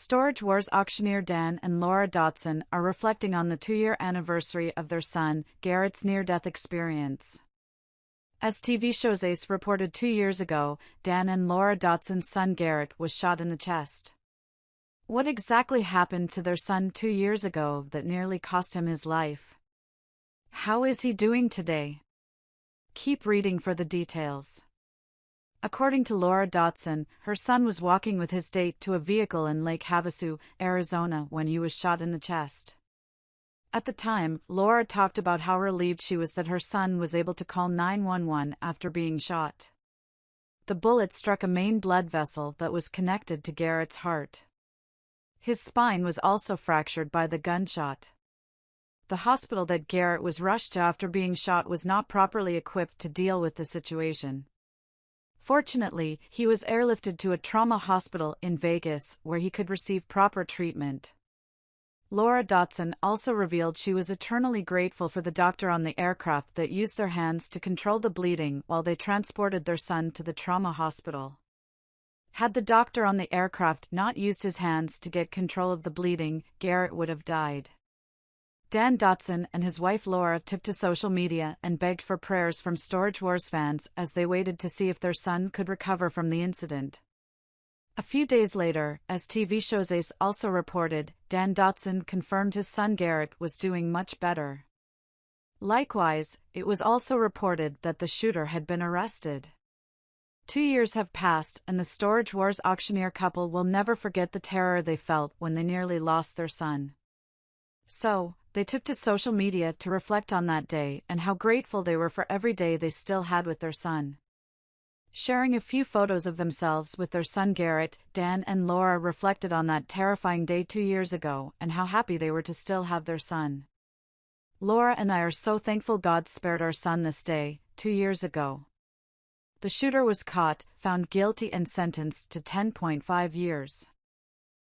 Storage Wars auctioneer Dan and Lara Dotson are reflecting on the 2-year anniversary of their son, Garrett's near-death experience. As TV shows Ace reported 2 years ago, Dan and Lara Dotson's son Garrett was shot in the chest. What exactly happened to their son 2 years ago that nearly cost him his life? How is he doing today? Keep reading for the details. According to Lara Dotson, her son was walking with his date to a vehicle in Lake Havasu, Arizona, when he was shot in the chest. At the time, Lara talked about how relieved she was that her son was able to call 911 after being shot. The bullet struck a main blood vessel that was connected to Garrett's heart. His spine was also fractured by the gunshot. The hospital that Garrett was rushed to after being shot was not properly equipped to deal with the situation. Fortunately, he was airlifted to a trauma hospital in Vegas where he could receive proper treatment. Lara Dotson also revealed she was eternally grateful for the doctor on the aircraft that used their hands to control the bleeding while they transported their son to the trauma hospital. Had the doctor on the aircraft not used his hands to get control of the bleeding, Garrett would have died. Dan Dotson and his wife Lara took to social media and begged for prayers from Storage Wars fans as they waited to see if their son could recover from the incident. A few days later, as TV shows Ace also reported, Dan Dotson confirmed his son Garrett was doing much better. Likewise, it was also reported that the shooter had been arrested. 2 years have passed, and the Storage Wars auctioneer couple will never forget the terror they felt when they nearly lost their son. So, they took to social media to reflect on that day and how grateful they were for every day they still had with their son. Sharing a few photos of themselves with their son Garrett, Dan and Lara reflected on that terrifying day 2 years ago and how happy they were to still have their son. Lara and I are so thankful God spared our son this day, 2 years ago. The shooter was caught, found guilty and sentenced to 10.5 years.